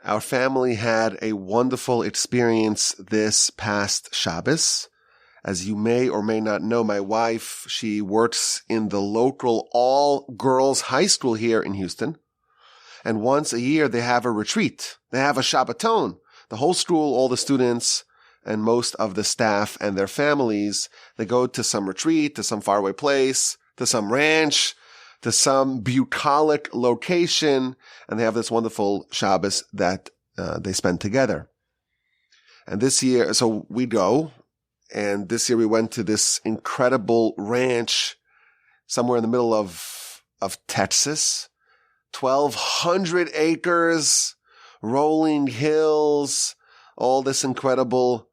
Our family had a wonderful experience this past Shabbos. As you may or may not know, my wife, she works in the local all-girls high school here in Houston. And once a year, they have a retreat. They have a Shabbaton. The whole school, all the students, and most of the staff and their families, they go to some retreat, to some faraway place, to some ranch, to some bucolic location, and they have this wonderful Shabbos that they spend together. And this year, so we go, and this year we went to this incredible ranch somewhere in the middle of Texas, 1,200 acres, rolling hills, all this incredible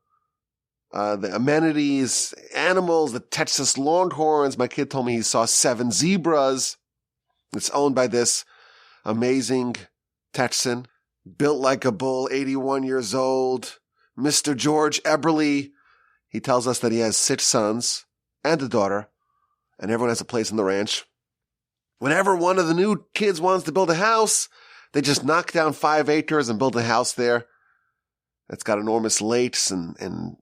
the amenities, animals, the Texas Longhorns. My kid told me he saw 7 zebras. It's owned by this amazing Texan, built like a bull, 81 years old, Mr. George Eberly. He tells us that he has 6 sons and a daughter, and everyone has a place in the ranch. Whenever one of the new kids wants to build a house, they just knock down 5 acres and build a house there. It's got enormous lakes and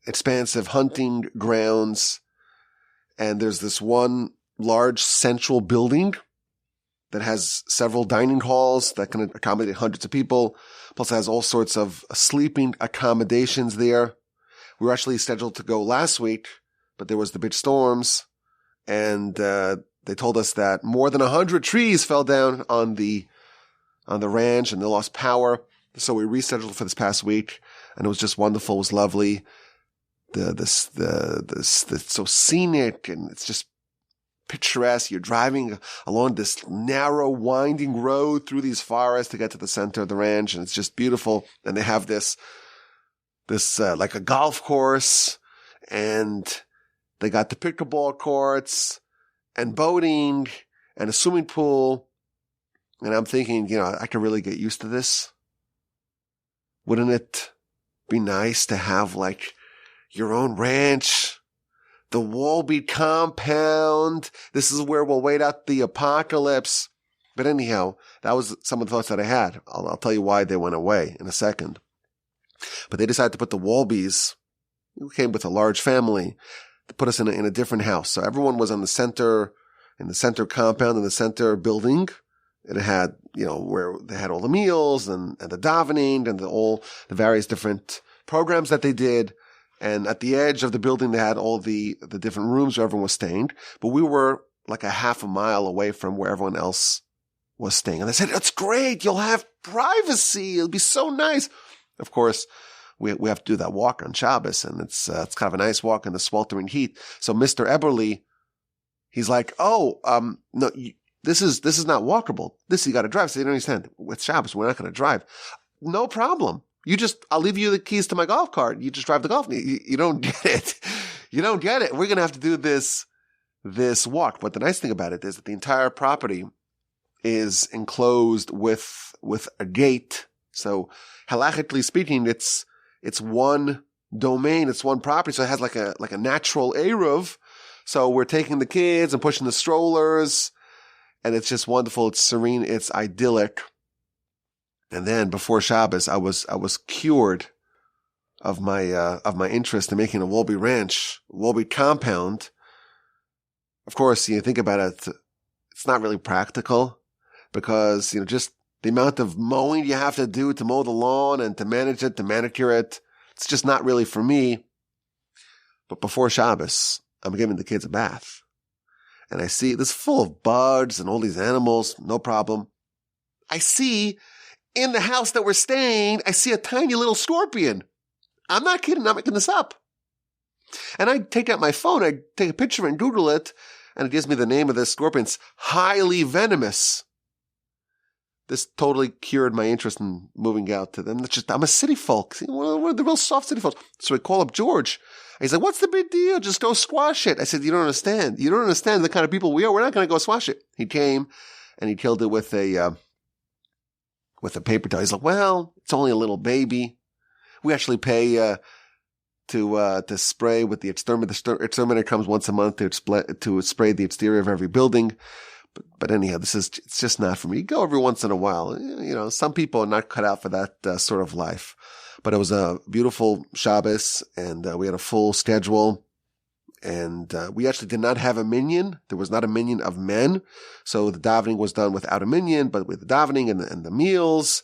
expansive hunting grounds. And there's this one large central building that has several dining halls that can accommodate hundreds of people. Plus it has all sorts of sleeping accommodations there. We were actually scheduled to go last week, but there was the big storms, and they told us that more than 100 trees fell down on the ranch, and they lost power. So we rescheduled for this past week, and it was just wonderful. It was lovely. It's so scenic, and it's just picturesque. You're driving along this narrow, winding road through these forests to get to the center of the ranch, and it's just beautiful. And they have this like a golf course, and they got the pickleball courts and boating and a swimming pool. And I'm thinking, I could really get used to this. Wouldn't it be nice to have like your own ranch, the Walby compound? This is where we'll wait out the apocalypse. But anyhow, that was some of the thoughts that I had. I'll tell you why they went away in a second. But they decided to put the Walbys, who came with a large family, to put us in a different house. So everyone was in the center compound, in the center building. It had, where they had all the meals and the davening and all the various different programs that they did. And at the edge of the building, they had all the different rooms where everyone was staying. But we were like a half a mile away from where everyone else was staying. And they said, "It's great. You'll have privacy. It'll be so nice." Of course, we have to do that walk on Shabbos, and it's kind of a nice walk in the sweltering heat. So Mr. Eberly, he's like, "Oh, no, this is not walkable. This you got to drive." So you don't understand. With Shabbos, we're not going to drive. No problem. I'll leave you the keys to my golf cart. You just drive the golf. You don't get it. You don't get it. We're going to have to do this walk. But the nice thing about it is that the entire property is enclosed with a gate. So halachically speaking, it's one domain. It's one property. So it has like a natural eruv. So we're taking the kids and pushing the strollers, and it's just wonderful. It's serene. It's idyllic. And then before Shabbos, I was cured of my interest in making a Walby ranch, Walby compound. Of course, you think about it, it's not really practical because, just the amount of mowing you have to do to mow the lawn and to manage it, to manicure it. It's just not really for me. But before Shabbos, I'm giving the kids a bath. And I see this full of bugs and all these animals, no problem. I see in the house that we're staying, I see a tiny little scorpion. I'm not kidding. I'm not making this up. And I take out my phone, I take a picture and Google it, and it gives me the name of this scorpion. It's highly venomous. This totally cured my interest in moving out to them. I'm a city folk. We're the real soft city folks. So I call up George. He's like, "What's the big deal? Just go squash it." I said, "You don't understand. You don't understand the kind of people we are. We're not going to go squash it." He came and he killed it with a paper towel. He's like, "Well, it's only a little baby. We actually pay to spray with the exterminator. The exterminator comes once a month to spray the exterior of every building. But anyhow, it's just not for me. Go every once in a while. Some people are not cut out for that sort of life. But it was a beautiful Shabbos, and we had a full schedule. And we actually did not have a minyan. There was not a minyan of men. So the davening was done without a minyan, but with the davening and the meals.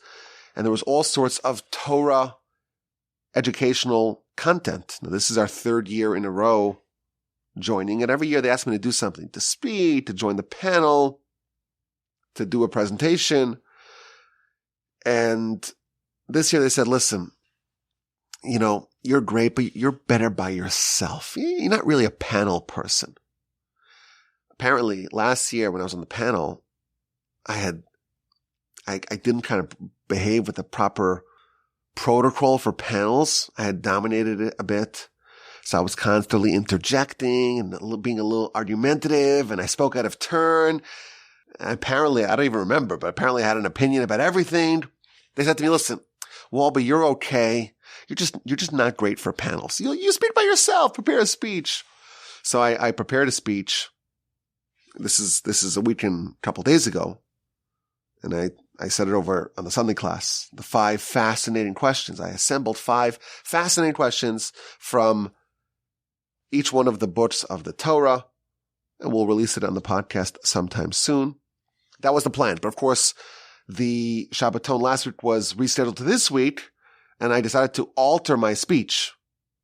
And there was all sorts of Torah educational content. Now, this is our third year in a row joining. And every year they ask me to do something, to speak, to join the panel, to do a presentation. And this year they said, listen, you're great, but you're better by yourself. You're not really a panel person. Apparently, last year when I was on the panel, I didn't kind of behave with the proper protocol for panels. I had dominated it a bit. So I was constantly interjecting and being a little argumentative, and I spoke out of turn. Apparently, I don't even remember, but apparently I had an opinion about everything. They said to me, listen, Walby, you're okay. You're just not great for panels. You speak by yourself. Prepare a speech. So I prepared a speech. This is a weekend, a couple of days ago. And I said it over on the Sunday class. The 5 fascinating questions. I assembled 5 fascinating questions from each one of the books of the Torah. And we'll release it on the podcast sometime soon. That was the plan. But of course, the Shabbaton last week was rescheduled to this week. And I decided to alter my speech.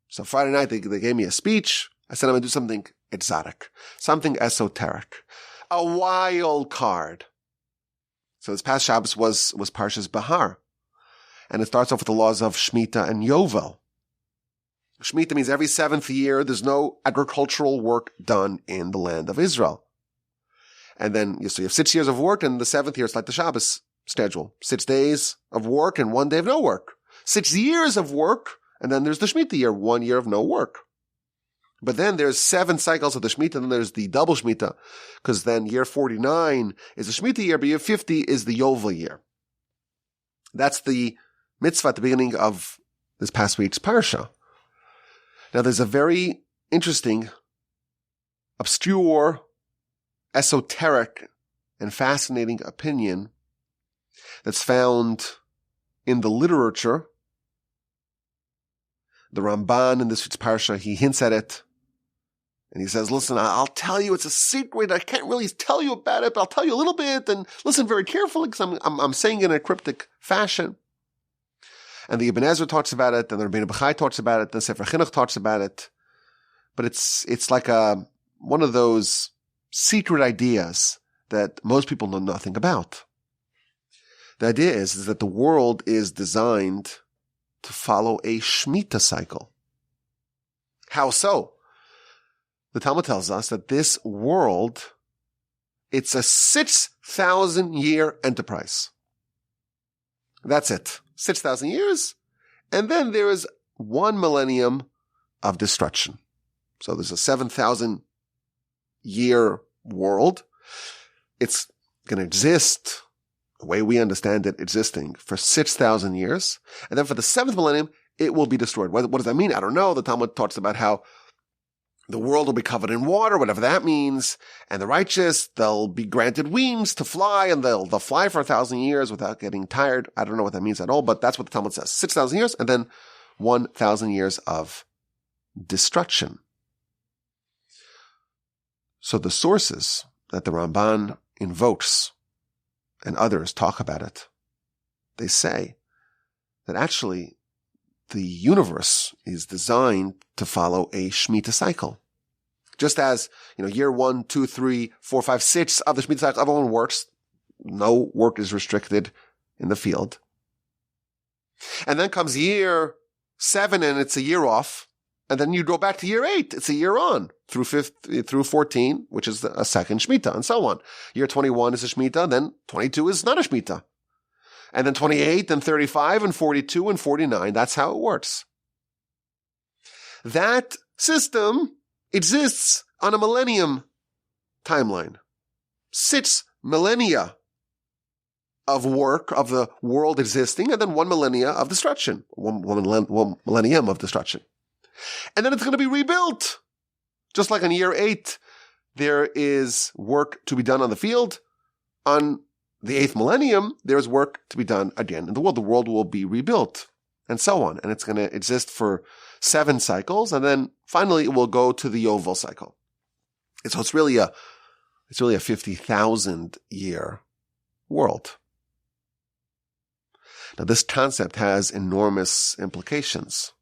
So Friday night, they gave me a speech. I said I'm going to do something exotic, something esoteric, a wild card. So this past Shabbos was Parsha's Bahar. And it starts off with the laws of Shemitah and Yovel. Shemitah means every 7th year, there's no agricultural work done in the land of Israel. And then so you have 6 years of work, and the 7th year, it's like the Shabbos schedule. 6 days of work and 1 day of no work. 6 years of work, and then there's the Shemitah year, 1 year of no work. But then there's 7 cycles of the Shemitah, and then there's the double Shemitah, because then year 49 is the Shemitah year, but year 50 is the Yovel year. That's the mitzvah at the beginning of this past week's Parsha. Now there's a very interesting, obscure, esoteric, and fascinating opinion that's found in the literature. The Ramban in this week's Parsha, he hints at it. And he says, listen, I'll tell you, it's a secret. I can't really tell you about it, but I'll tell you a little bit, and listen very carefully, because I'm saying it in a cryptic fashion. And the Ibn Ezra talks about it, and the Rabbeinu Bechai talks about it, and the Sefer Chinuch talks about it. But it's like one of those secret ideas that most people know nothing about. The idea is that the world is designed to follow a Shemitah cycle. How so? The Talmud tells us that this world, it's a 6,000-year enterprise. That's it. 6,000 years. And then there is 1 millennium of destruction. So there's a 7,000-year world. It's going to exist the way we understand it existing for 6,000 years. And then for the 7th millennium, it will be destroyed. What does that mean? I don't know. The Talmud talks about how the world will be covered in water, whatever that means. And the righteous, they'll be granted wings to fly, and they'll fly for 1,000 years without getting tired. I don't know what that means at all, but that's what the Talmud says. 6,000 years, and then 1,000 years of destruction. So the sources that the Ramban invokes and others talk about it, they say that actually the universe is designed to follow a Shemitah cycle. Just as, year 1, 2, 3, 4, 5, 6 of the Shemitah cycle, everyone works. No work is restricted in the field. And then comes year 7 and it's a year off. And then you go back to year 8. It's a year on through 14, which is a second Shemitah, and so on. Year 21 is a Shemitah, then 22 is not a Shemitah. And then 28 and 35 and 42 and 49. That's how it works. That system exists on a millennium timeline. 6 millennia of work of the world existing, and then 1 millennia of destruction. One millennium of destruction. And then it's going to be rebuilt. Just like in year 8, there is work to be done on the field. On the 8th millennium, there's work to be done again in the world. The world will be rebuilt, and so on. And it's going to exist for 7 cycles, and then finally it will go to the Yovel cycle. So it's really a 50,000 year world. Now, this concept has enormous implications.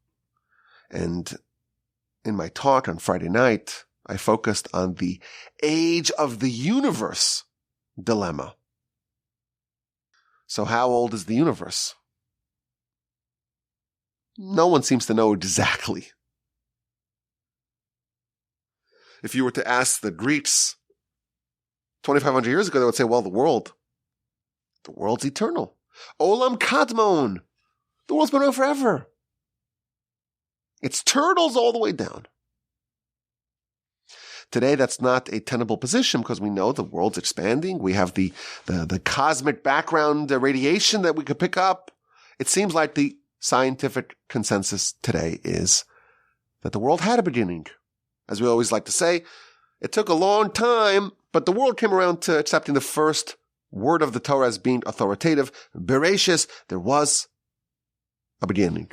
And in my talk on Friday night, I focused on the age of the universe dilemma. So how old is the universe? No one seems to know exactly. If you were to ask the Greeks 2,500 years ago, they would say, well, the world's eternal. Olam Kadmon. The world's been around forever. It's turtles all the way down. Today, that's not a tenable position because we know the world's expanding. We have the cosmic background radiation that we could pick up. It seems like the scientific consensus today is that the world had a beginning. As we always like to say, it took a long time, but the world came around to accepting the first word of the Torah as being authoritative. Bereshis, there was a beginning.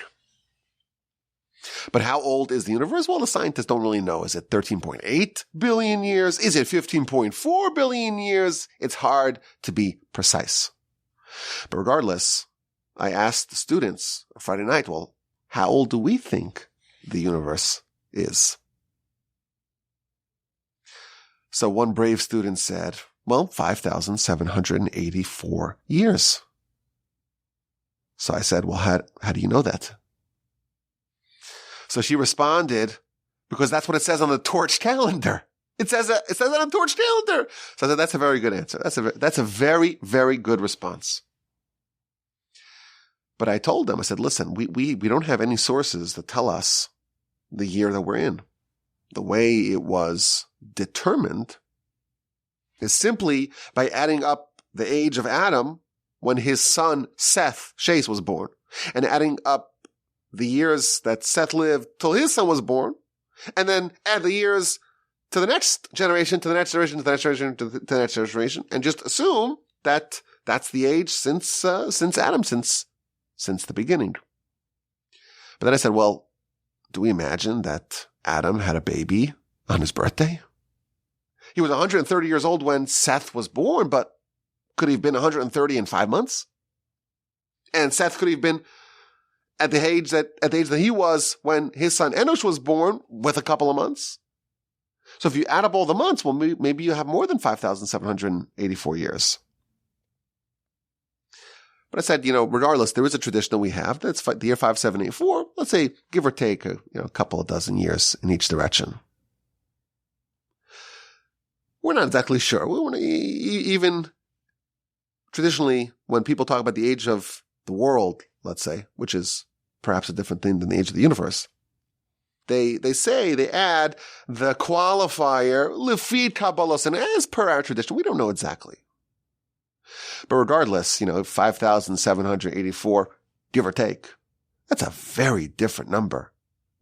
But how old is the universe? Well, the scientists don't really know. Is it 13.8 billion years? Is it 15.4 billion years? It's hard to be precise. But regardless, I asked the students on Friday night, well, how old do we think the universe is? So one brave student said, well, 5,784 years. So I said, well, how do you know that? So she responded, because that's what it says on the torch calendar. It says it on the torch calendar. So I said, that's a very good answer. That's a very, very good response. But I told them, I said, listen, we don't have any sources that tell us the year that we're in. The way it was determined is simply by adding up the age of Adam when his son Seth, Shais, was born, and adding up the years that Seth lived till his son was born, and then add the years to the next generation, to the next generation, to the next generation, to the next generation, and just assume that that's the age since Adam, since the beginning. But then I said, well, do we imagine that Adam had a baby on his birthday? He was 130 years old when Seth was born, but could he have been 130 in 5 months? And Seth could have been at the age that he was when his son Enosh was born, with a couple of months. So if you add up all the months, well, maybe you have more than 5,784 years. But I said, regardless, there is a tradition that we have. That's the year 5784. Let's say, give or take, a couple of dozen years in each direction. We're not exactly sure. Even traditionally, when people talk about the age of the world, let's say, which is perhaps a different thing than the age of the universe, they add the qualifier lefid kabbalos, and as per our tradition, we don't know exactly. But regardless, 5,784, give or take, that's a very different number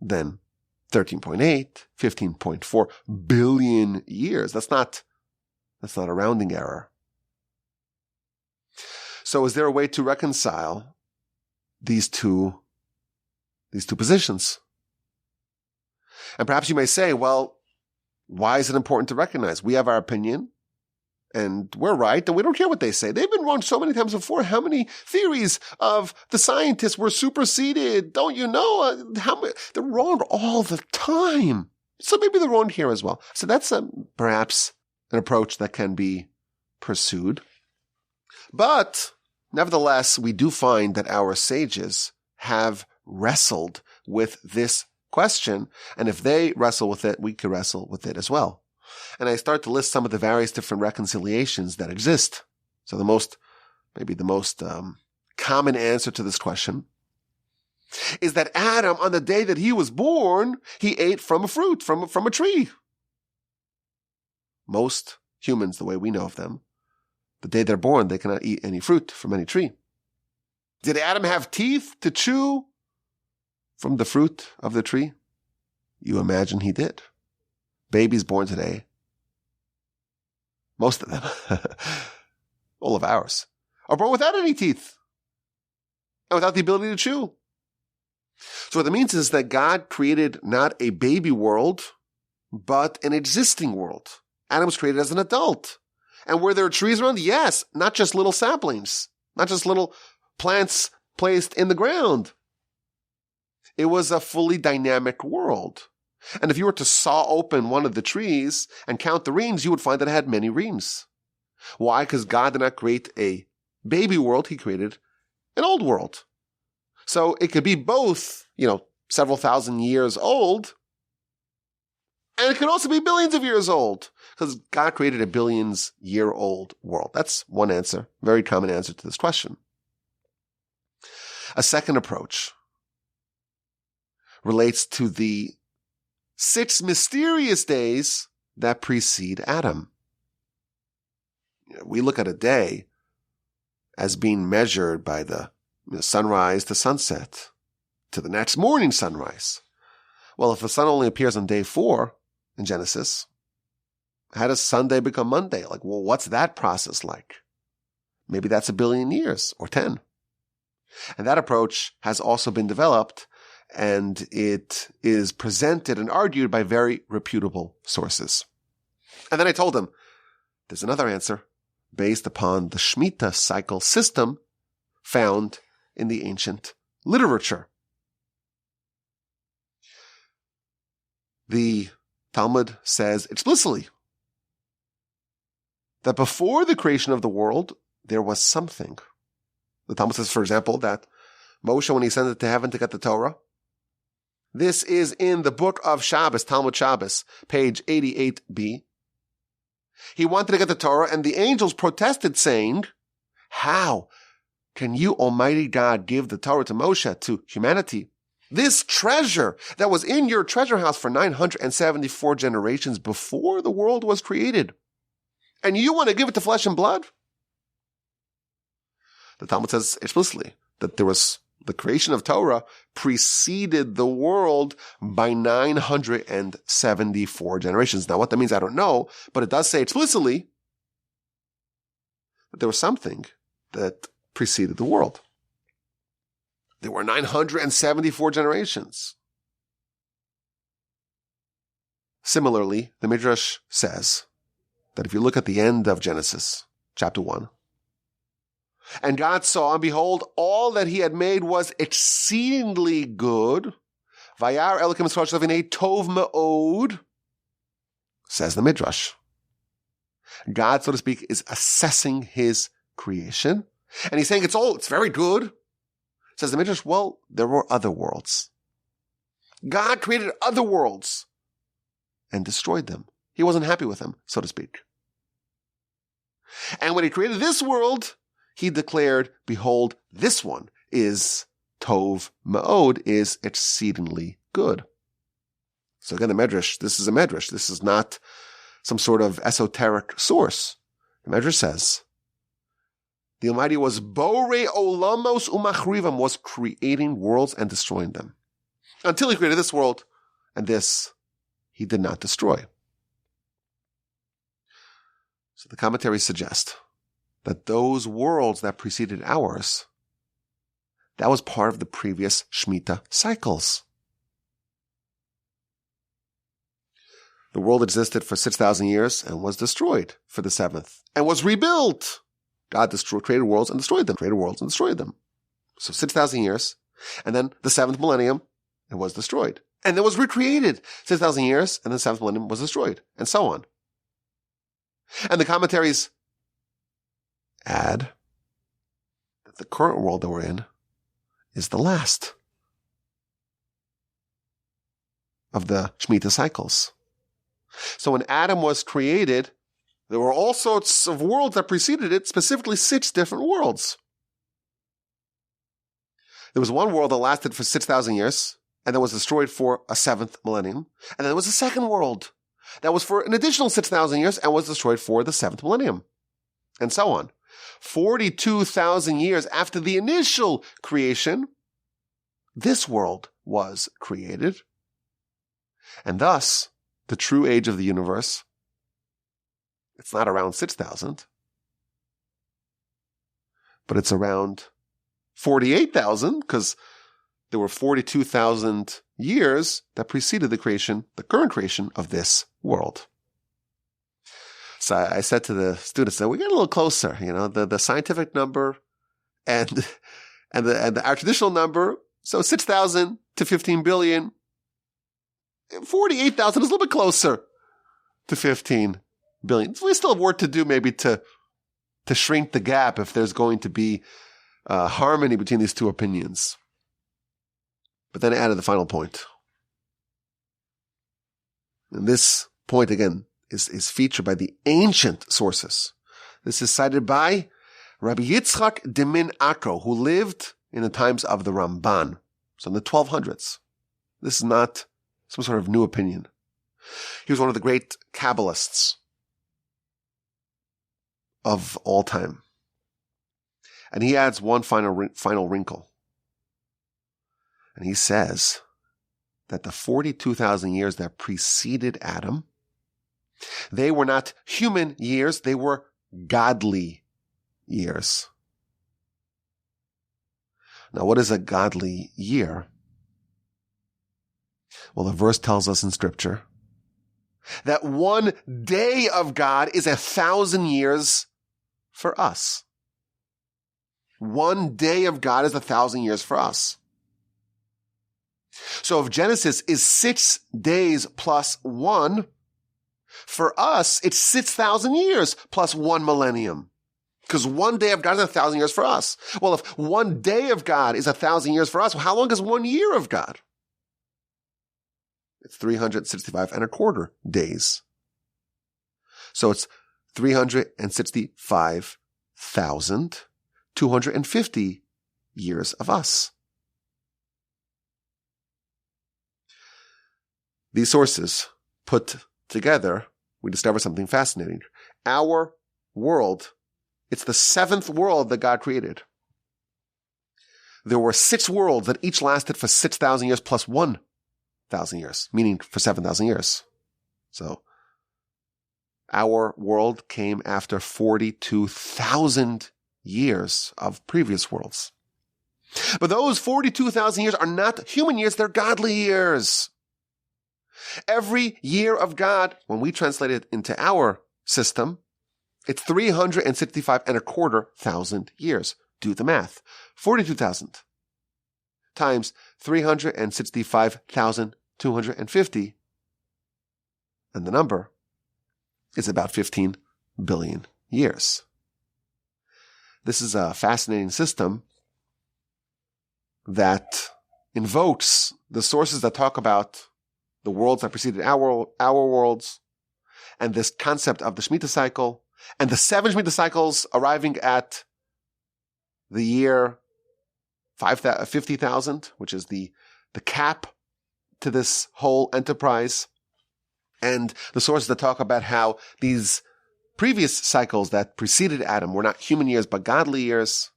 than 13.8, 15.4 billion years. That's not a rounding error. So is there a way to reconcile these two positions? And perhaps you may say, well, why is it important to recognize? We have our opinion, and we're right, and we don't care what they say. They've been wrong so many times before. How many theories of the scientists were superseded? Don't you know? They're wrong all the time. So maybe they're wrong here as well. So that's perhaps an approach that can be pursued. But nevertheless, we do find that our sages have wrestled with this question. And if they wrestle with it, we can wrestle with it as well. And I start to list some of the various different reconciliations that exist. So the most common answer to this question is that Adam, on the day that he was born, he ate from a fruit, from a tree. Most humans, the way we know of them, the day they're born, they cannot eat any fruit from any tree. Did Adam have teeth to chew from the fruit of the tree? You imagine he did. Babies born today most of them, all of ours, are born without any teeth and without the ability to chew. So what that means is that God created not a baby world, but an existing world. Adam was created as an adult. And were there trees around? Yes, not just little saplings, not just little plants placed in the ground. It was a fully dynamic world. And if you were to saw open one of the trees and count the rings, you would find that it had many rings. Why? Because God did not create a baby world. He created an old world. So it could be both, several thousand years old, and it could also be billions of years old, because God created a billions-year-old world. That's one answer, very common answer to this question. A second approach relates to the 6 mysterious days that precede Adam. We look at a day as being measured by the sunrise to sunset, to the next morning sunrise. Well, if the sun only appears on day 4 in Genesis, how does Sunday become Monday? What's that process like? Maybe that's 1 billion years or 10. And that approach has also been developed, and it is presented and argued by very reputable sources. And then I told him, there's another answer based upon the Shemitah cycle system found in the ancient literature. The Talmud says explicitly that before the creation of the world, there was something. The Talmud says, for example, that Moshe, when he ascended to heaven to get the Torah, this is in the book of Shabbos, Talmud Shabbos, page 88b. He wanted to get the Torah, and the angels protested, saying, how can you, Almighty God, give the Torah to Moshe, to humanity? This treasure that was in your treasure house for 974 generations before the world was created. And you want to give it to flesh and blood? The Talmud says explicitly that the creation of Torah preceded the world by 974 generations. Now, what that means, I don't know, but it does say explicitly that there was something that preceded the world. There were 974 generations. Similarly, the Midrash says that if you look at the end of Genesis, chapter 1, and God saw, and behold, all that he had made was exceedingly good. Vayar Elokim Yisrael Shavnei Tov Me'od, says the Midrash. God, so to speak, is assessing his creation, and he's saying it's very good. Says the Midrash, well, there were other worlds. God created other worlds and destroyed them. He wasn't happy with them, so to speak. And when he created this world, he declared, behold, this one is Tov Ma'od, is exceedingly good. So again, the Medrash, this is a Medrash. This is not some sort of esoteric source. The Medrash says, the Almighty was Borei Olamos Umachrivam, was creating worlds and destroying them. Until he created this world, and this he did not destroy. So the commentaries suggest that those worlds that preceded ours, that was part of the previous Shemitah cycles. The world existed for 6,000 years and was destroyed for the 7th, and was rebuilt. God created worlds and destroyed them, created worlds and destroyed them. So 6,000 years, and then the 7th millennium, it was destroyed. And then was recreated 6,000 years, and the 7th millennium was destroyed, and so on. And the commentaries add that the current world that we're in is the last of the Shemitah cycles. So when Adam was created, there were all sorts of worlds that preceded it, specifically 6 different worlds. There was one world that lasted for 6,000 years, and then was destroyed for a 7th millennium. And then there was a second world that was for an additional 6,000 years and was destroyed for the 7th millennium. And so on. 42,000 years after the initial creation, this world was created. And thus, the true age of the universe It's not around 6,000, but it's around 48,000 because there were 42,000 years that preceded the current creation of this world. So I said to the students that we get a little closer, the scientific number and our traditional number. So 6,000 to 15 billion, 48,000 is a little bit closer to 15 billion. We still have work to do maybe to shrink the gap if there's going to be harmony between these two opinions. But then I added the final point. And this point, again, is featured by the ancient sources. This is cited by Rabbi Yitzchak de Min Akko, who lived in the times of the Ramban, so in the 1200s. This is not some sort of new opinion. He was one of the great Kabbalists of all time. And he adds one final wrinkle. And he says that the 42,000 years that preceded Adam, they were not human years, they were godly years. Now, what is a godly year? Well, the verse tells us in Scripture that one day of God is 1,000 years for us. One day of God is 1,000 years for us. So if Genesis is 6 days plus 1, for us, it's 6,000 years plus 1 millennium. Because one day of God is 1,000 years for us. Well, if one day of God is 1,000 years for us, well, how long is 1 year of God? It's 365 and a quarter days. So it's 365,250 years of us. These sources put together, we discover something fascinating. Our world, it's the 7th world that God created. There were 6 worlds that each lasted for 6,000 years plus 1,000 years, meaning for 7,000 years. So our world came after 42,000 years of previous worlds. But those 42,000 years are not human years, they're godly years. Every year of God, when we translate it into our system, it's 365 and a quarter thousand years. Do the math. 42,000 times 365,250. And the number is about 15 billion years. This is a fascinating system that invokes the sources that talk about the worlds that preceded our worlds, and this concept of the Shemitah cycle, and the 7 Shemitah cycles arriving at the year 50,000, which is the cap to this whole enterprise, and the sources that talk about how these previous cycles that preceded Adam were not human years but godly years.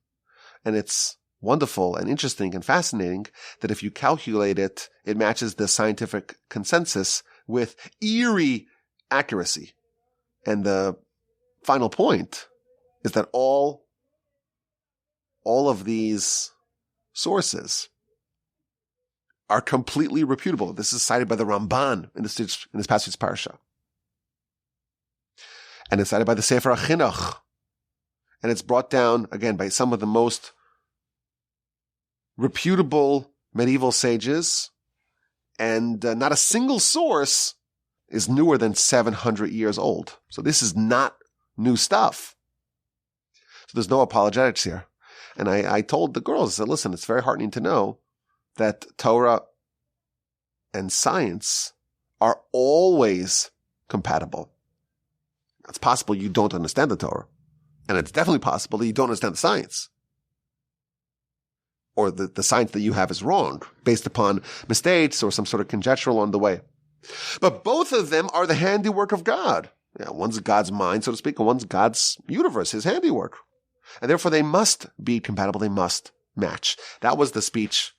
And it's wonderful and interesting and fascinating that if you calculate it, it matches the scientific consensus with eerie accuracy. And the final point is that all of these sources are completely reputable. This is cited by the Ramban in this passage Parsha. And it's cited by the Sefer HaChinuch. And it's brought down, again, by some of the most reputable medieval sages. And not a single source is newer than 700 years old. So this is not new stuff. So there's no apologetics here. And I told the girls, I said, listen, it's very heartening to know that Torah and science are always compatible. It's possible you don't understand the Torah. And it's definitely possible that you don't understand the science. Or the science that you have is wrong, based upon mistakes or some sort of conjecture along the way. But both of them are the handiwork of God. Yeah, one's God's mind, so to speak, and one's God's universe, his handiwork. And therefore they must be compatible, they must match. That was the speech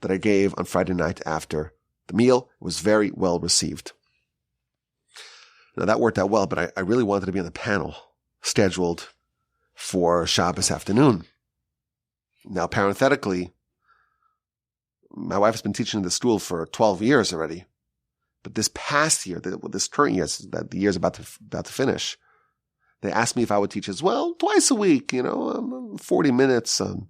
that I gave on Friday night after the meal. It was very well received. Now that worked out well, but I really wanted to be on the panel scheduled for Shabbos afternoon. Now, parenthetically, my wife has been teaching in the school for 12 years already. But this past year, this current year, that the year's about to finish, they asked me if I would teach as well twice a week, 40 minutes on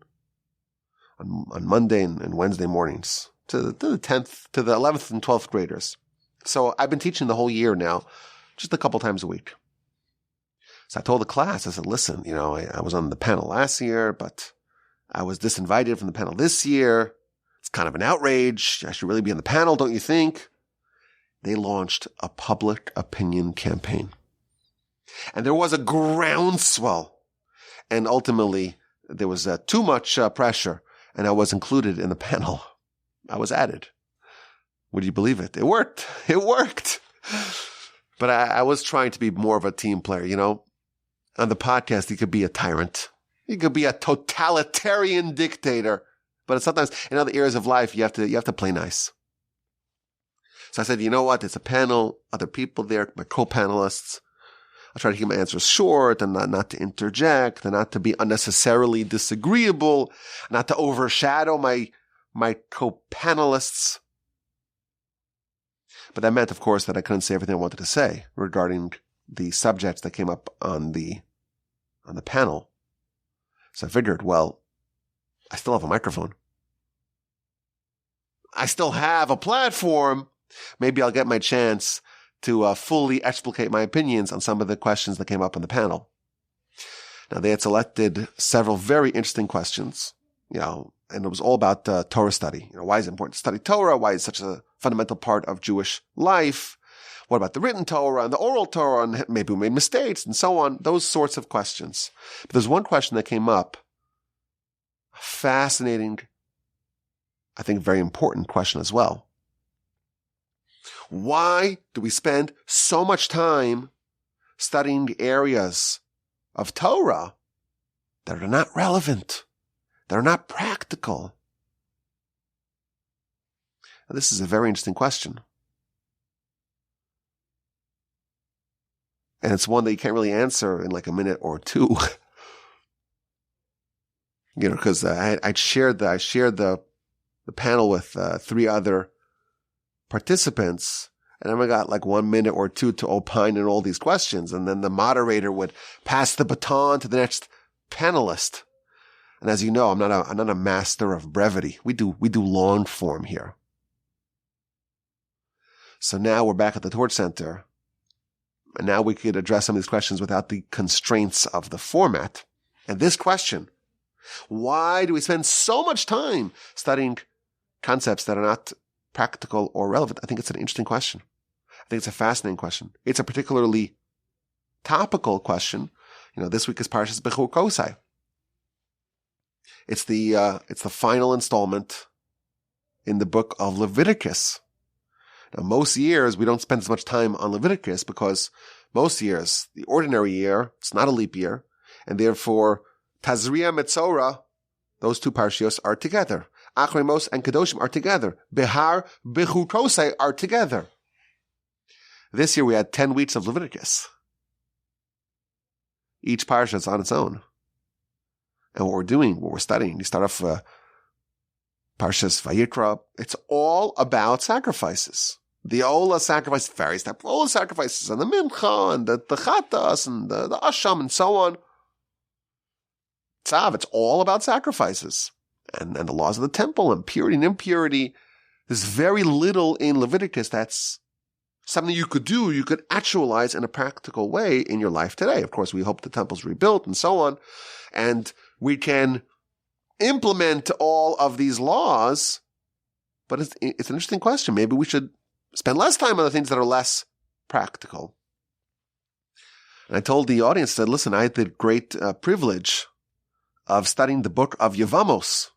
Monday and Wednesday mornings to the 11th and 12th graders. So I've been teaching the whole year now, just a couple times a week. So I told the class, I said, listen, I was on the panel last year, but I was disinvited from the panel this year. It's kind of an outrage. I should really be on the panel, don't you think? They launched a public opinion campaign. And there was a groundswell. And ultimately, there was too much pressure, and I was included in the panel. I was added. Would you believe it? It worked. It worked. But I was trying to be more of a team player, On the podcast, you could be a tyrant. You could be a totalitarian dictator. But sometimes in other areas of life, you have to play nice. So I said, you know what? It's a panel, other people there, my co-panelists. I'll try to keep my answers short and not to interject and not to be unnecessarily disagreeable, not to overshadow my co-panelists. But that meant, of course, that I couldn't say everything I wanted to say regarding the subjects that came up on the panel. So I figured, well, I still have a microphone. I still have a platform. Maybe I'll get my chance to fully explicate my opinions on some of the questions that came up on the panel. Now, they had selected several very interesting questions, and it was all about Torah study. Why is it important to study Torah? Why is it such a fundamental part of Jewish life? What about the written Torah and the oral Torah? And maybe we made mistakes and so on. Those sorts of questions. But there's one question that came up, a fascinating, I think very important question as well. Why do we spend so much time studying areas of Torah that are not relevant, that are not practical? Now, this is a very interesting question. And it's one that you can't really answer in like a minute or two. Because I shared the panel with 3 other participants, and then I got like 1 minute or two to opine on all these questions, and then the moderator would pass the baton to the next panelist. And as you know, I'm not a master of brevity. We do long form here. So now we're back at the Torch Center, and now we could address some of these questions without the constraints of the format. And this question, why do we spend so much time studying concepts that are not practical or relevant? I think it's an interesting question. I think it's a fascinating question. It's a particularly topical question. This week is Parsha's Bechukosai. It's the final installment in the book of Leviticus. Now, most years we don't spend as much time on Leviticus because most years, the ordinary year, it's not a leap year, and therefore Tazria Metzora, those 2 parshios are together. Achremos and Kedoshim are together. Behar, Bechukosai are together. This year we had 10 weeks of Leviticus. Each parsha is on its own. And what we're studying, you start off Parshas Vayikra. It's all about sacrifices. The Ola sacrifice, various types of Ola sacrifices, and the Mincha, and the Chatas, and the Asham, and so on. Tzav, it's all about sacrifices. And the laws of the temple, and purity and impurity. There's very little in Leviticus that's something you could do, you could actualize in a practical way in your life today. Of course, we hope the temple's rebuilt and so on. And we can implement all of these laws, but it's an interesting question. Maybe we should spend less time on the things that are less practical. And I told the audience, I said, listen, I had the great privilege of studying the book of Yevamos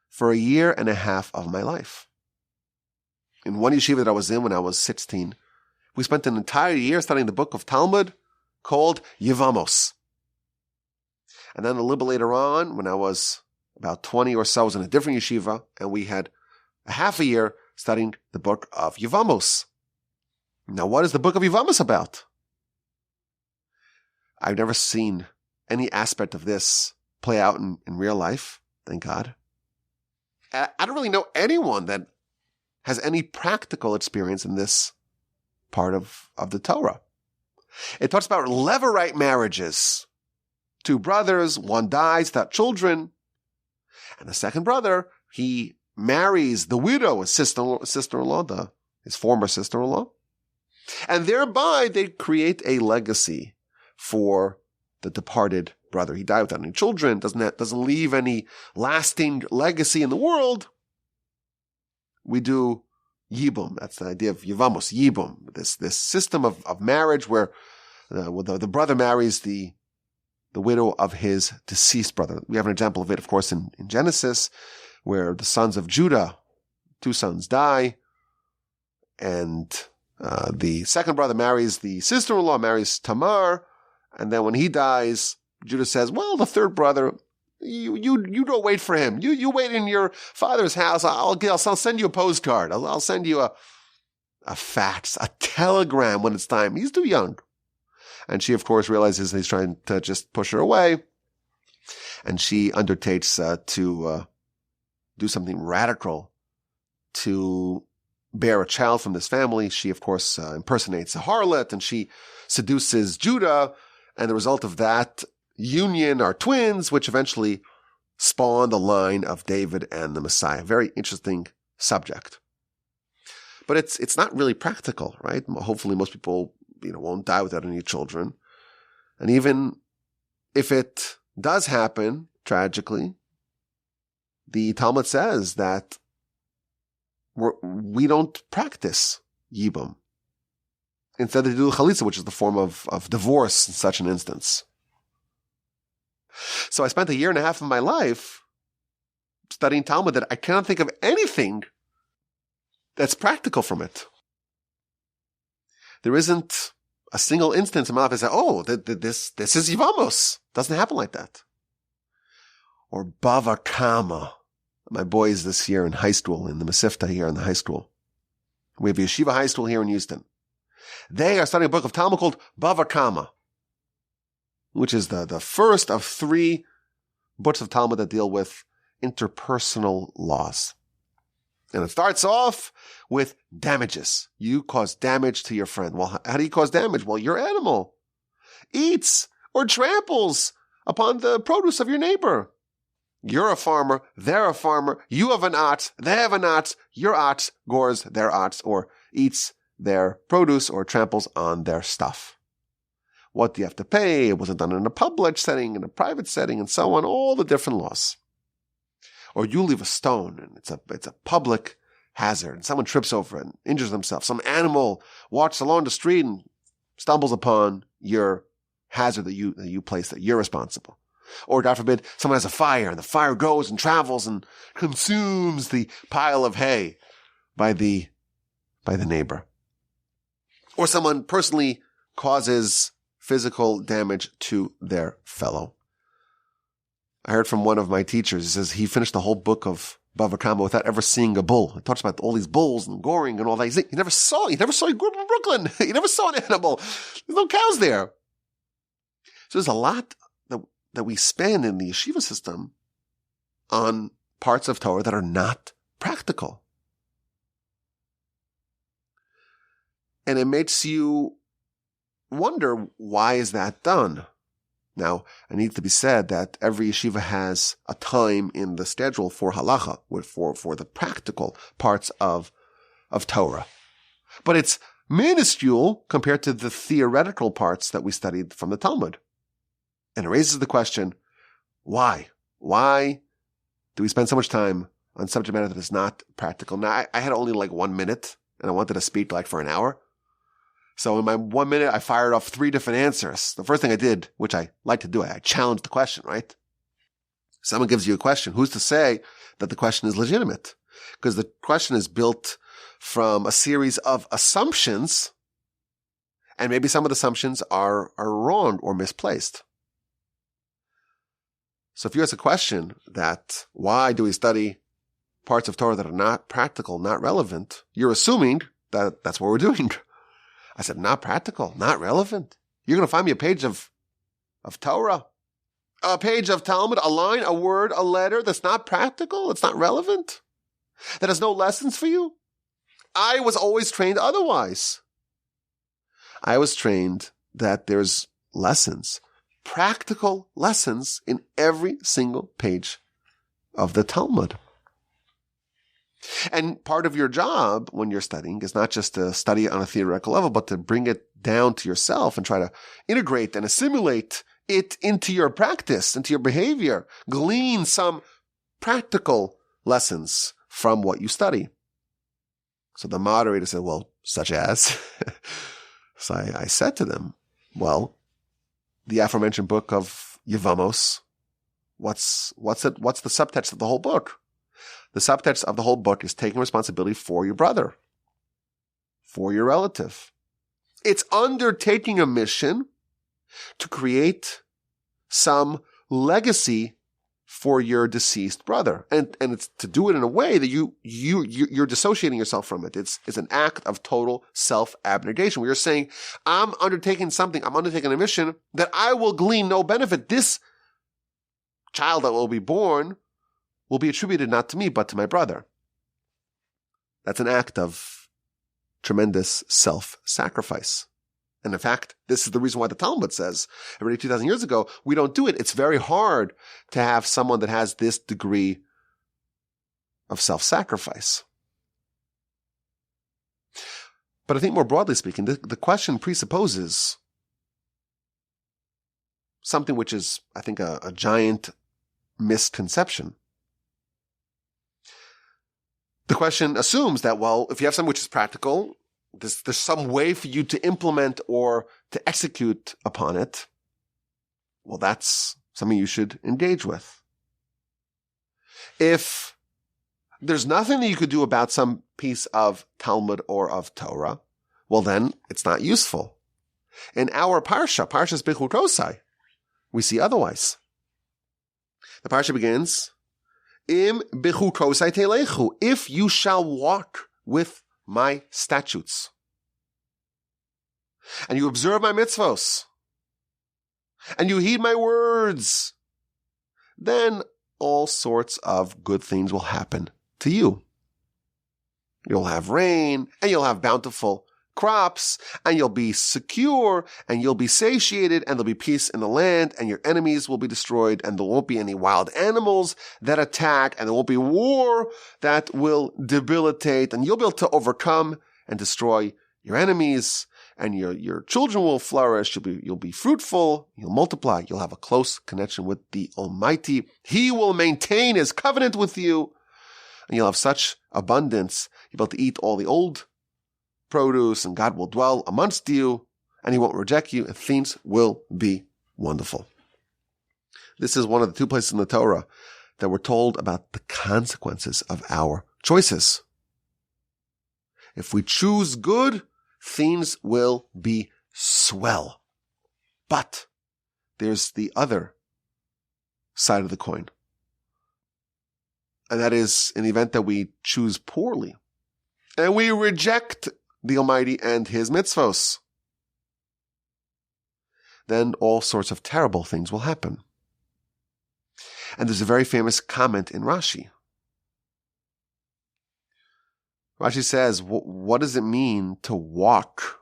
for 1.5 years of my life. In one yeshiva that I was in when I was 16, we spent an entire year studying the book of Talmud called Yevamos. And then a little bit later on, when I was about 20 or so, I was in a different yeshiva, and we had a half a year studying the book of Yevamos. Now, what is the book of Yevamos about? I've never seen any aspect of this play out in real life, thank God. I don't really know anyone that has any practical experience in this part of the Torah. It talks about Levirate marriages. 2 brothers, one dies without children, and the second brother, he marries the widow, his sister-in-law, his former sister-in-law, and thereby they create a legacy for the departed brother. He died without any children, doesn't leave any lasting legacy in the world. We do yibum. That's the idea of Yevamos, yibum. This system of marriage where the brother marries the widow of his deceased brother. We have an example of it, of course, in Genesis, where the sons of Judah, 2 sons die, and the second brother marries the sister-in-law, marries Tamar, and then when he dies, Judah says, well, the third brother, you don't wait for him. You wait in your father's house. I'll send you a postcard. I'll send you a fax, a telegram when it's time. He's too young. And she, of course, realizes he's trying to just push her away. And she undertakes to do something radical to bear a child from this family. She, of course, impersonates a harlot, and she seduces Judah. And the result of that union are twins, which eventually spawn the line of David and the Messiah. Very interesting subject. But it's not really practical, right? Hopefully most people, won't die without any children. And even if it does happen, tragically, the Talmud says that we don't practice yibum. Instead, they do chalitza, which is the form of divorce in such an instance. So I spent 1.5 years of my life studying Talmud that I cannot think of anything that's practical from it. There isn't a single instance in my life I say, oh, this is Yevamos. Doesn't happen like that. Or Bava Kama. My boys this year in high school, in the Masifta here in the high school. We have a Yeshiva high school here in Houston. They are studying a book of Talmud called Bava Kama, which is the first of 3 books of Talmud that deal with interpersonal laws. And it starts off with damages. You cause damage to your friend. Well, how do you cause damage? Well, your animal eats or tramples upon the produce of your neighbor. You're a farmer. They're a farmer. You have an ox. They have an ox. Your ox gores their ox or eats their produce or tramples on their stuff. What do you have to pay? It wasn't done in a public setting, in a private setting, and so on. All the different laws. Or you leave a stone, and it's a public hazard, and someone trips over it and injures themselves. Some animal walks along the street and stumbles upon your hazard that you place, that you're responsible. Or, God forbid, someone has a fire, and the fire goes and travels and consumes the pile of hay by the neighbor. Or someone personally causes physical damage to their fellow. I heard from one of my teachers, he says he finished the whole book of Bava Kama without ever seeing a bull. He talks about all these bulls and goring and all that. He never saw, he grew up in Brooklyn. He never saw an animal. There's no cows there. So there's a lot that we spend in the yeshiva system on parts of Torah that are not practical. And it makes you wonder, why is that done? Now, it needs to be said that every yeshiva has a time in the schedule for halacha, for the practical parts of Torah. But it's minuscule compared to the theoretical parts that we studied from the Talmud. And it raises the question, why? Why do we spend so much time on subject matter that is not practical? Now, I had only 1 minute, and I wanted to speak for an hour. So in my 1 minute, I fired off 3 different answers. The first thing I did, which I like to do, I challenged the question, right? Someone gives you a question. Who's to say that the question is legitimate? Because the question is built from a series of assumptions, and maybe some of the assumptions are wrong or misplaced. So if you ask a question that, why do we study parts of Torah that are not practical, not relevant, you're assuming that that's what we're doing. I said, not practical, not relevant. You're going to find me a page of Torah, a page of Talmud, a line, a word, a letter that's not practical, it's not relevant, that has no lessons for you? I was always trained otherwise. I was trained that there's lessons, practical lessons in every single page of the Talmud. And part of your job when you're studying is not just to study it on a theoretical level, but to bring it down to yourself and try to integrate and assimilate it into your practice, into your behavior, glean some practical lessons from what you study. So the moderator said, well, such as? So I said to them, well, the aforementioned book of Yevamos, what's the subtext of the whole book? The subtext of the whole book is taking responsibility for your brother, for your relative. It's undertaking a mission to create some legacy for your deceased brother. And it's to do it in a way that you're dissociating yourself from it. It's an act of total self-abnegation where you're saying, I'm undertaking a mission that I will glean no benefit. This child that will be born will be attributed not to me, but to my brother. That's an act of tremendous self-sacrifice. And in fact, this is the reason why the Talmud says, already 2,000 years ago, we don't do it. It's very hard to have someone that has this degree of self-sacrifice. But I think more broadly speaking, the question presupposes something which is, I think, a giant misconception. The question assumes that, well, if you have something which is practical, there's some way for you to implement or to execute upon it. Well, that's something you should engage with. If there's nothing that you could do about some piece of Talmud or of Torah, well, then it's not useful. In our Parsha's Bechukosai, we see otherwise. The Parsha begins, Bechukosai telechu, if you shall walk with my statutes, and you observe my mitzvos, and you heed my words, then all sorts of good things will happen to you. You'll have rain, and you'll have bountiful crops, and you'll be secure, and you'll be satiated, and there'll be peace in the land, and your enemies will be destroyed, and there won't be any wild animals that attack, and there won't be war that will debilitate, and you'll be able to overcome and destroy your enemies, and your children will flourish, you'll be fruitful, you'll multiply, you'll have a close connection with the Almighty. He will maintain His covenant with you, and you'll have such abundance, you'll be able to eat all the old produce, and God will dwell amongst you, and He won't reject you, and things will be wonderful. This is one of the 2 places in the Torah that we're told about the consequences of our choices. If we choose good, things will be swell. But there's the other side of the coin. And that is in the event that we choose poorly and we reject the Almighty and His mitzvos, then all sorts of terrible things will happen. And there's a very famous comment in Rashi. Rashi says, what does it mean to walk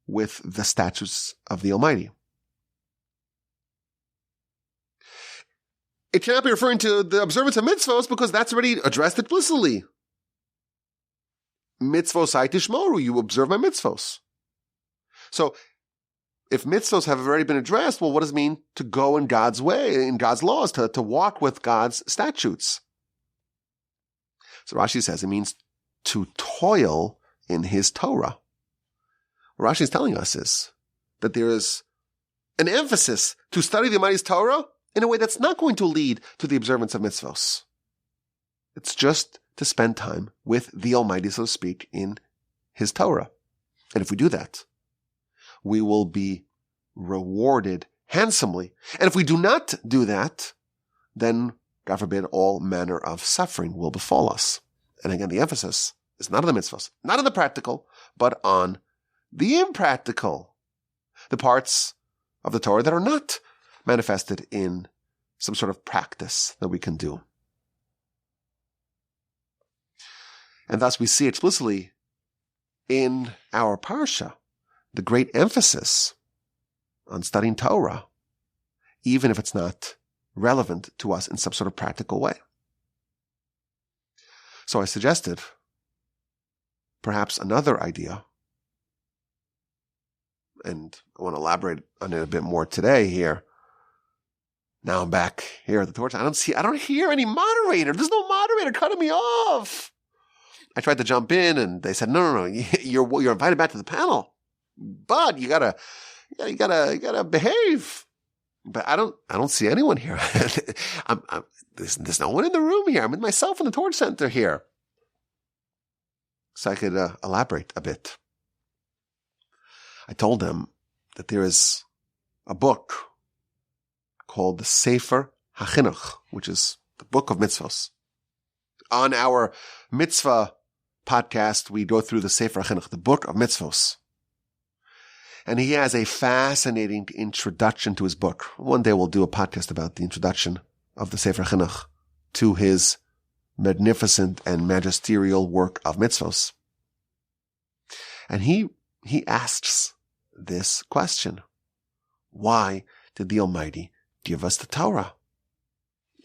with the statutes of the Almighty? It cannot be referring to the observance of mitzvos because that's already addressed explicitly. Mitzvosai tishmoru, you observe my mitzvos. So, if mitzvos have already been addressed, well, what does it mean to go in God's way, in God's laws, to walk with God's statutes? So Rashi says it means to toil in His Torah. What Rashi is telling us is that there is an emphasis to study the Almighty's Torah in a way that's not going to lead to the observance of mitzvos. It's just to spend time with the Almighty, so to speak, in His Torah. And if we do that, we will be rewarded handsomely. And if we do not do that, then, God forbid, all manner of suffering will befall us. And again, the emphasis is not on the mitzvahs, not on the practical, but on the impractical, the parts of the Torah that are not manifested in some sort of practice that we can do. And thus we see explicitly in our Parsha the great emphasis on studying Torah, even if it's not relevant to us in some sort of practical way. So I suggested perhaps another idea, and I want to elaborate on it a bit more today here. Now I'm back here at the Torah. I don't hear any moderator. There's no moderator cutting me off. I tried to jump in and they said, no, you're invited back to the panel, but you gotta behave. But I don't see anyone here. There's no one in the room here. I'm with myself in the Torah Center here. So I could elaborate a bit. I told them that there is a book called the Sefer HaChinuch, which is the book of mitzvos. On our mitzvah podcast, we go through the Sefer HaChinuch, the book of mitzvos. And he has a fascinating introduction to his book. One day we'll do a podcast about the introduction of the Sefer HaChinuch to his magnificent and magisterial work of mitzvos. And he asks this question: why did the Almighty give us the Torah?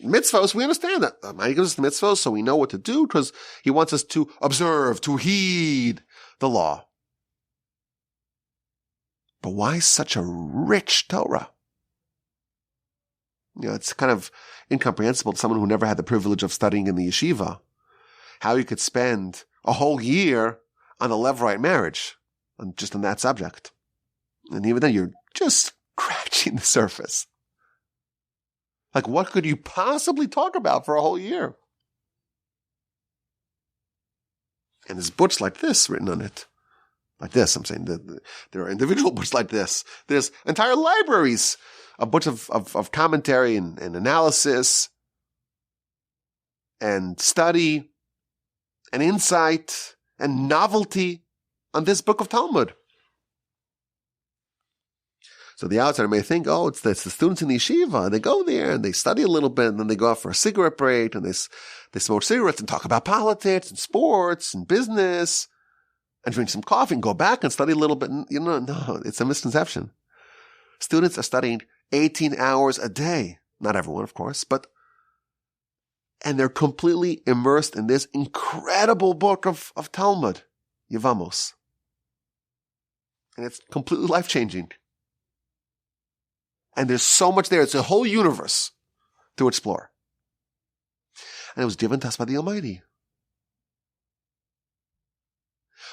Mitzvos, we understand that. The Almighty gives us the mitzvos so we know what to do because he wants us to observe, to heed the law. But why such a rich Torah? It's kind of incomprehensible to someone who never had the privilege of studying in the Yeshiva, how you could spend a whole year on the Levirate Marriage, just on that subject. And even then, you're just scratching the surface. Like, what could you possibly talk about for a whole year? And there's books like this written on it. Like this, I'm saying. There are individual books like this. There's entire libraries of books of commentary and analysis and study and insight and novelty on this book of Talmud. So the outsider may think, it's the students in the yeshiva. They go there and they study a little bit, and then they go out for a cigarette break, and they smoke cigarettes and talk about politics and sports and business and drink some coffee and go back and study a little bit. No, it's a misconception. Students are studying 18 hours a day. Not everyone, of course, and they're completely immersed in this incredible book of Talmud, Yevamos. And it's completely life-changing. And there's so much there. It's a whole universe to explore. And it was given to us by the Almighty.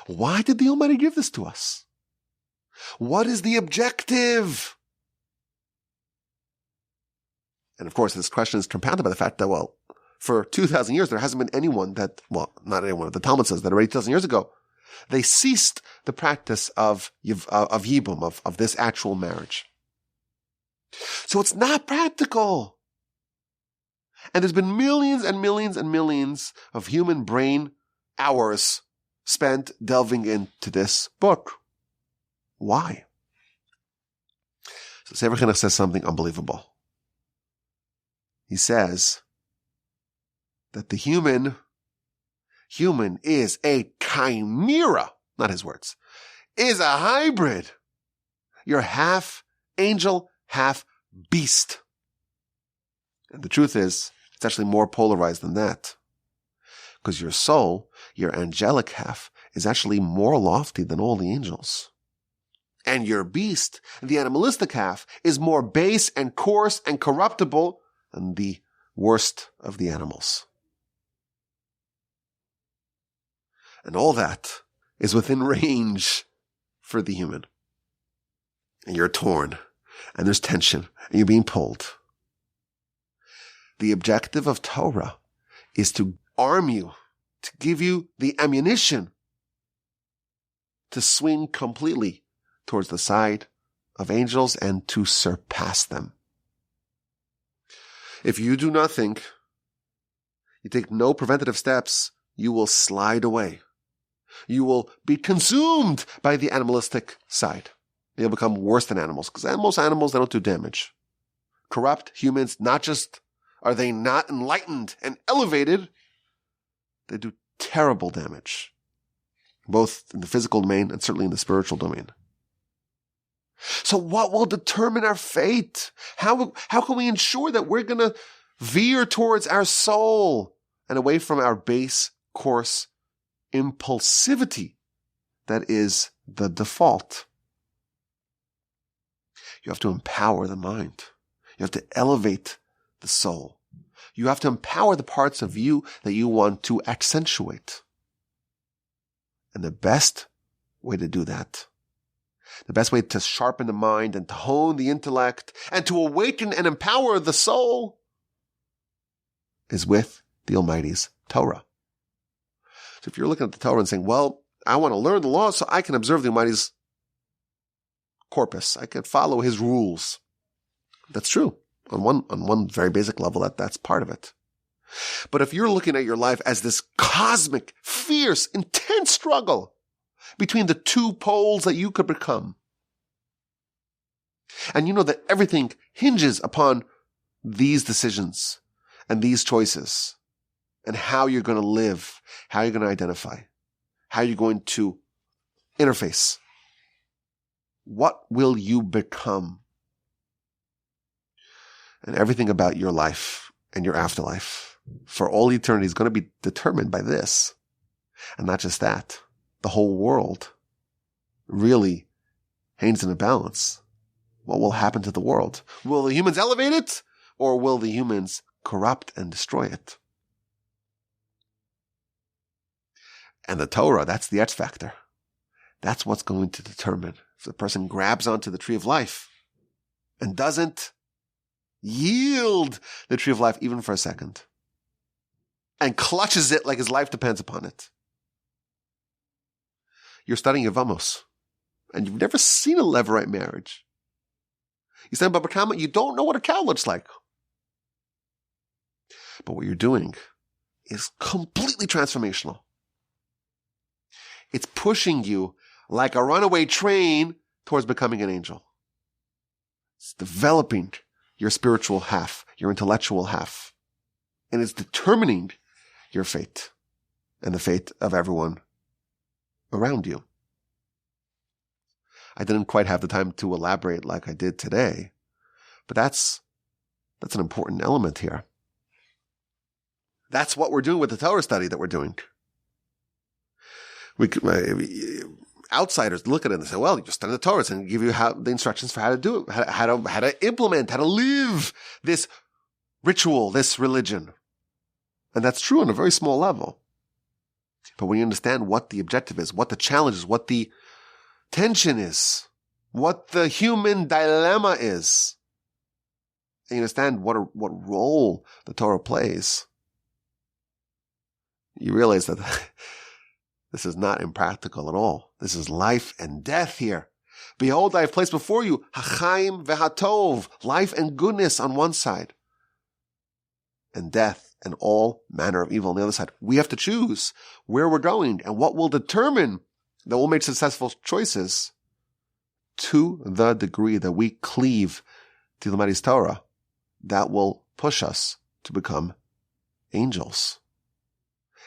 Why did the Almighty give this to us? What is the objective? And of course, this question is compounded by the fact that, for 2,000 years, there hasn't been anyone not anyone, the Talmud says that already 2,000 years ago, they ceased the practice of yibum, of this actual marriage. So it's not practical. And there's been millions and millions and millions of human brain hours spent delving into this book. Why? So Sefer HaChinuch says something unbelievable. He says that the human is a chimera, not his words, is a hybrid. You're half angel, half beast. And the truth is, it's actually more polarized than that. Because your soul, your angelic half, is actually more lofty than all the angels. And your beast, the animalistic half, is more base and coarse and corruptible than the worst of the animals. And all that is within range for the human. And you're torn. And there's tension, and you're being pulled. The objective of Torah is to arm you, to give you the ammunition to swing completely towards the side of angels and to surpass them. If you do nothing, you take no preventative steps, you will slide away. You will be consumed by the animalistic side. You'll become worse than animals, because most animals, they don't do damage. Corrupt humans, not just are they not enlightened and elevated, they do terrible damage, both in the physical domain and certainly in the spiritual domain. So what will determine our fate? How can we ensure that we're going to veer towards our soul and away from our base course impulsivity that is the default? You have to empower the mind. You have to elevate the soul. You have to empower the parts of you that you want to accentuate. And the best way to do that, the best way to sharpen the mind and to hone the intellect and to awaken and empower the soul is with the Almighty's Torah. So if you're looking at the Torah and saying, well, I want to learn the law so I can observe the Almighty's corpus, I can follow His rules. That's true. On one very basic level, that's part of it. But if you're looking at your life as this cosmic, fierce, intense struggle between the two poles that you could become, and you know that everything hinges upon these decisions and these choices and how you're going to live, how you're going to identify, how you're going to interface, what will you become? And everything about your life and your afterlife for all eternity is going to be determined by this. And not just that, the whole world really hangs in a balance. What will happen to the world? Will the humans elevate it, or will the humans corrupt and destroy it? And the Torah, that's the X factor. That's what's going to determine if the person grabs onto the tree of life and doesn't yield the tree of life even for a second and clutches it like his life depends upon it. You're studying Yevamos and you've never seen a Levirate marriage. You stand above a cow, you don't know what a cow looks like. But what you're doing is completely transformational. It's pushing you like a runaway train towards becoming an angel. It's developing your spiritual half, your intellectual half. And it's determining your fate and the fate of everyone around you. I didn't quite have the time to elaborate like I did today, but that's an important element here. That's what we're doing with the Torah study that we're doing. Outsiders look at it and say, well, you just study the Torah and give you the instructions for how to do it, how to implement, how to live this ritual, this religion. And that's true on a very small level. But when you understand what the objective is, what the challenge is, what the tension is, what the human dilemma is, and you understand what role the Torah plays, you realize that this is not impractical at all. This is life and death here. Behold, I have placed before you hachaim vehatov, life and goodness on one side, and death and all manner of evil on the other side. We have to choose where we're going, and what will determine that we'll make successful choices to the degree that we cleave to the Almighty's Torah, that will push us to become angels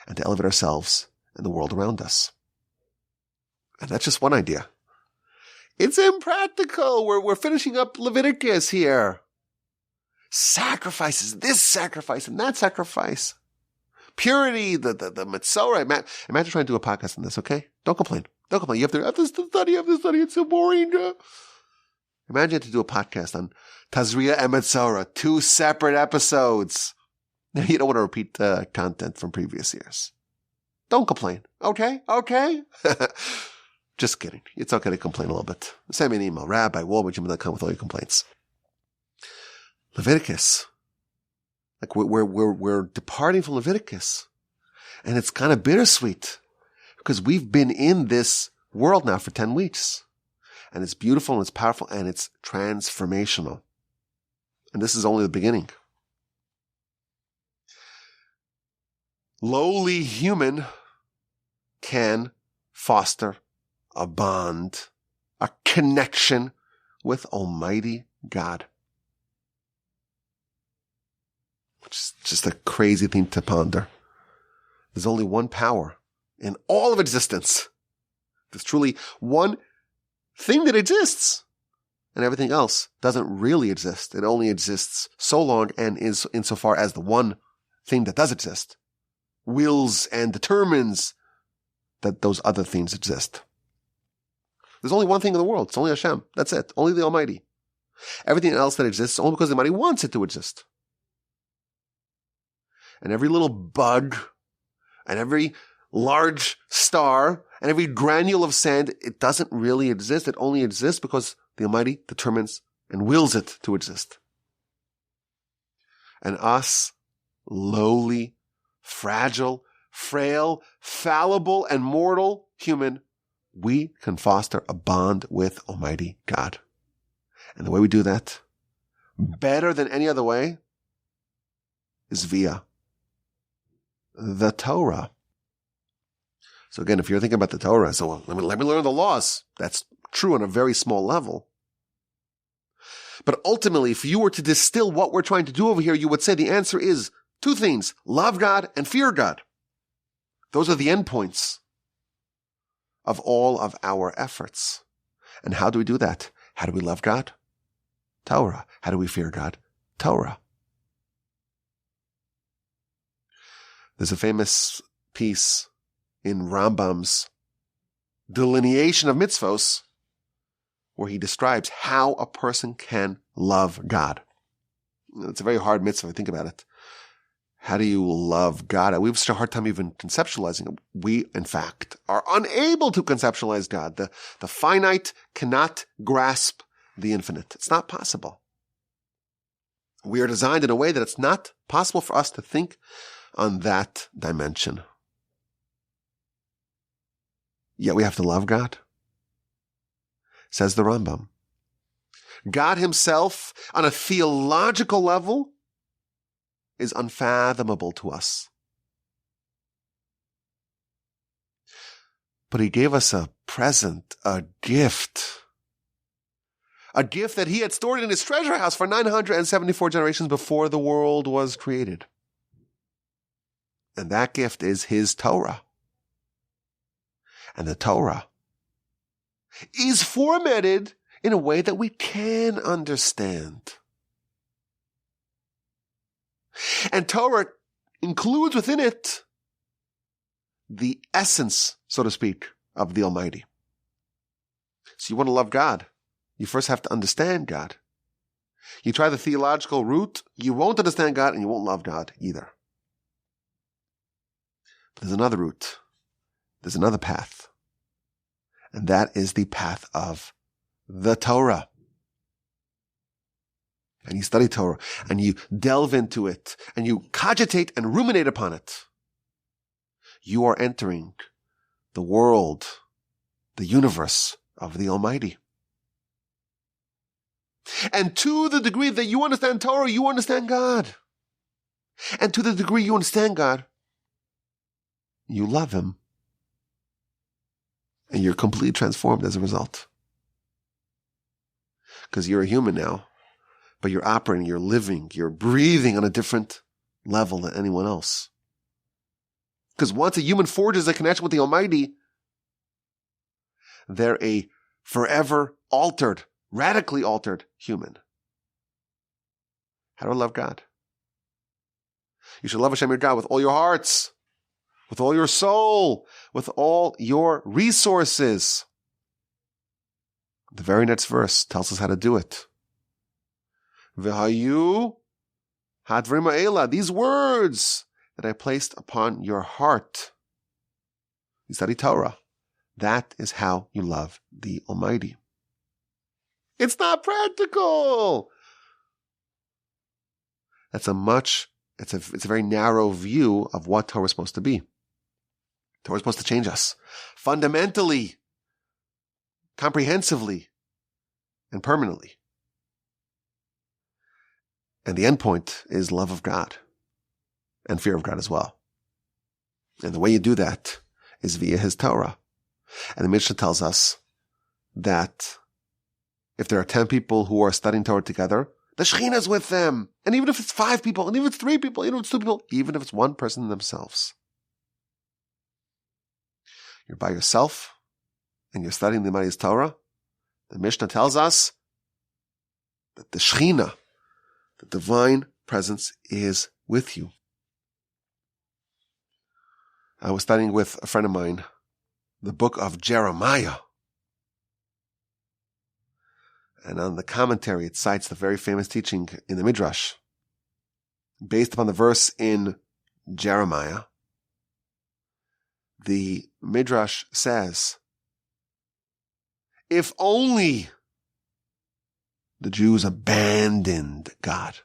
and to elevate ourselves and the world around us. And that's just one idea. It's impractical. We're finishing up Leviticus here. Sacrifices, this sacrifice and that sacrifice. Purity, the Metzorah. Imagine trying to do a podcast on this, okay? Don't complain. Don't complain. You have to study, It's so boring. Imagine to do a podcast on Tazria and Metzorah, 2 separate episodes. You don't want to repeat content from previous years. Don't complain. Okay? Just kidding. It's okay to complain a little bit. Send me an email, rabbi@wallbridge.com with all your complaints. Leviticus. Like we're departing from Leviticus. And it's kind of bittersweet because we've been in this world now for 10 weeks. And it's beautiful and it's powerful and it's transformational. And this is only the beginning. Lowly human can foster a bond, a connection with Almighty God. Which is just a crazy thing to ponder. There's only one power in all of existence. There's truly one thing that exists, and everything else doesn't really exist. It only exists so long and is insofar as the one thing that does exist wills and determines that those other things exist. There's only one thing in the world. It's only Hashem. That's it. Only the Almighty. Everything else that exists only because the Almighty wants it to exist. And every little bug and every large star and every granule of sand, it doesn't really exist. It only exists because the Almighty determines and wills it to exist. And us, lowly, fragile, frail, fallible, and mortal human, we can foster a bond with Almighty God. And the way we do that, better than any other way, is via the Torah. So again, if you're thinking about the Torah, so let me learn the laws. That's true on a very small level. But ultimately, if you were to distill what we're trying to do over here, you would say the answer is two things: love God and fear God. Those are the endpoints of all of our efforts. And how do we do that? How do we love God? Torah. How do we fear God? Torah. There's a famous piece in Rambam's delineation of mitzvos where he describes how a person can love God. It's a very hard mitzvah. Think about it. How do you love God? We have such a hard time even conceptualizing it. We, in fact, are unable to conceptualize God. The finite cannot grasp the infinite. It's not possible. We are designed in a way that it's not possible for us to think on that dimension. Yet we have to love God. Says the Rambam. God himself, on a theological level, is unfathomable to us. But he gave us a present, a gift that he had stored in his treasure house for 974 generations before the world was created. And that gift is his Torah. And the Torah is formatted in a way that we can understand. And Torah includes within it the essence, so to speak, of the Almighty. So you want to love God, you first have to understand God. You try the theological route, you won't understand God and you won't love God either. But there's another route. There's another path. And that is the path of the Torah. And you study Torah, and you delve into it, and you cogitate and ruminate upon it. You are entering the world, the universe of the Almighty. And to the degree that you understand Torah, you understand God. And to the degree you understand God, you love him. And you're completely transformed as a result. Because you're a human now. But you're operating, you're living, you're breathing on a different level than anyone else. Because once a human forges a connection with the Almighty, they're a forever altered, radically altered human. How do I love God? You should love Hashem your God with all your hearts, with all your soul, with all your resources. The very next verse tells us how to do it. V'hayu hadvarim ha'ela, these words that I placed upon your heart. You study Torah. That is how you love the Almighty. It's not practical. It's a very narrow view of what Torah is supposed to be. Torah is supposed to change us fundamentally, comprehensively, and permanently. And the end point is love of God and fear of God as well. And the way you do that is via his Torah. And the Mishnah tells us that if there are 10 people who are studying Torah together, the Shekhinah is with them. And even if it's 5 people, and even if it's 3 people, even if it's 2 people, even if it's one person themselves. You're by yourself, and you're studying the Almighty's Torah. The Mishnah tells us that the Shekhinah, the divine presence, is with you. I was studying with a friend of mine the book of Jeremiah. And on the commentary, it cites the very famous teaching in the Midrash. Based upon the verse in Jeremiah, the Midrash says, if only the Jews abandoned God.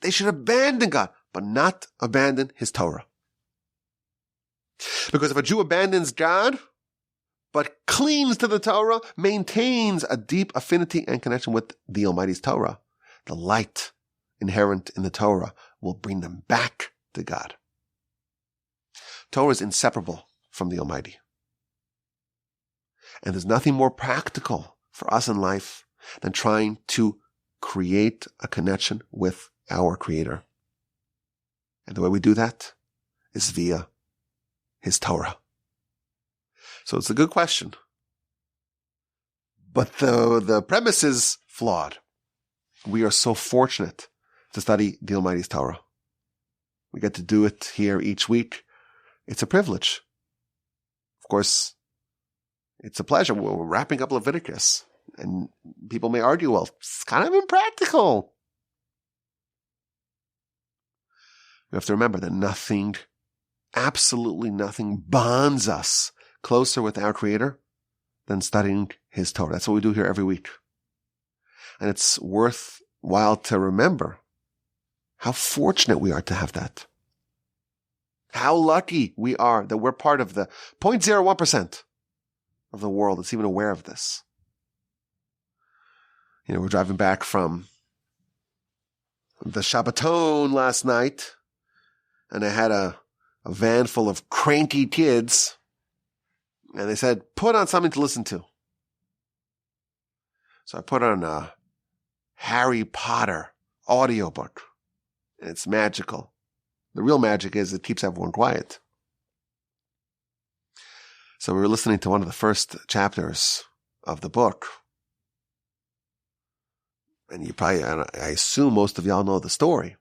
They should abandon God, but not abandon His Torah. Because if a Jew abandons God, but clings to the Torah, maintains a deep affinity and connection with the Almighty's Torah, the light inherent in the Torah will bring them back to God. Torah is inseparable from the Almighty. And there's nothing more practical for us in life than trying to create a connection with our Creator. And the way we do that is via His Torah. So it's a good question. But the premise is flawed. We are so fortunate to study the Almighty's Torah. We get to do it here each week. It's a privilege. Of course, it's a pleasure. We're wrapping up Leviticus. And people may argue, well, it's kind of impractical. We have to remember that nothing, absolutely nothing, bonds us closer with our Creator than studying His Torah. That's what we do here every week. And it's worthwhile to remember how fortunate we are to have that. How lucky we are that we're part of the 0.01% of the world that's even aware of this. You know, we're driving back from the Shabbaton last night, and I had a van full of cranky kids, and they said, put on something to listen to. So I put on a Harry Potter audiobook, and it's magical. The real magic is it keeps everyone quiet. So we were listening to one of the first chapters of the book. And you probably, I assume most of y'all know the story.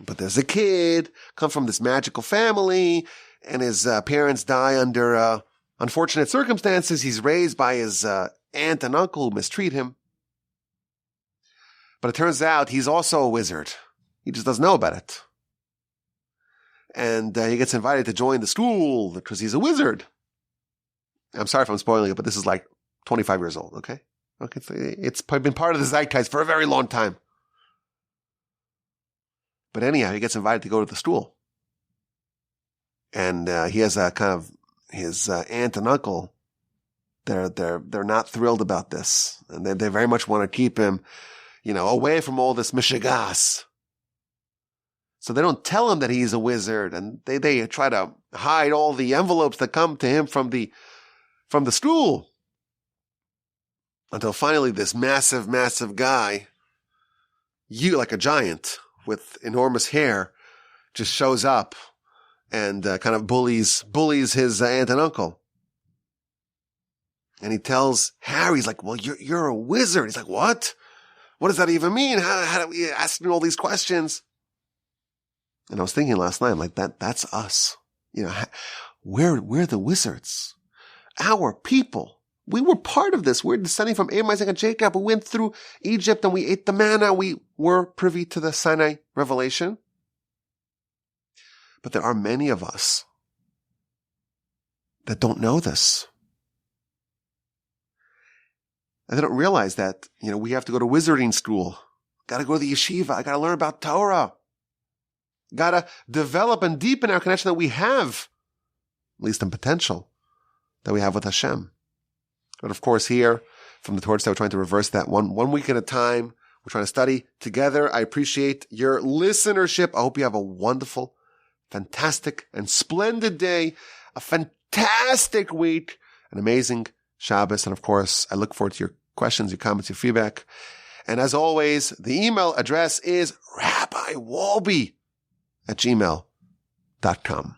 But there's a kid, come from this magical family, and his parents die under unfortunate circumstances. He's raised by his aunt and uncle who mistreat him. But it turns out he's also a wizard. He just doesn't know about it. And he gets invited to join the school because he's a wizard. I'm sorry if I'm spoiling it, but this is like 25 years old, okay? Okay, it's been part of the zeitgeist for a very long time. But anyhow, he gets invited to go to the school. And he has a kind of his aunt and uncle. They're not thrilled about this. And they very much want to keep him, away from all this mishigas. So they don't tell him that he's a wizard, and they try to hide all the envelopes that come to him from the school. Until finally this massive, massive guy, like a giant with enormous hair, just shows up and kind of bullies his aunt and uncle. And he tells Harry, he's like, well, you're a wizard. He's like, what? What does that even mean? How do we ask me all these questions? And I was thinking last night, I'm like, that's us. We're the wizards. Our people. We were part of this. We're descending from Abraham, Isaac, and Jacob. We went through Egypt and we ate the manna. We were privy to the Sinai revelation. But there are many of us that don't know this. And they don't realize that, we have to go to wizarding school. Got to go to the Yeshiva. I got to learn about Torah. Got to develop and deepen our connection that we have, at least in potential, that we have with Hashem. But of course, here from the Torah, we're trying to reverse that one week at a time. We're trying to study together. I appreciate your listenership. I hope you have a wonderful, fantastic, and splendid day. A fantastic fantastic week, an amazing Shabbos. And of course, I look forward to your questions, your comments, your feedback. And as always, the email address is rabbiwolbe@gmail.com.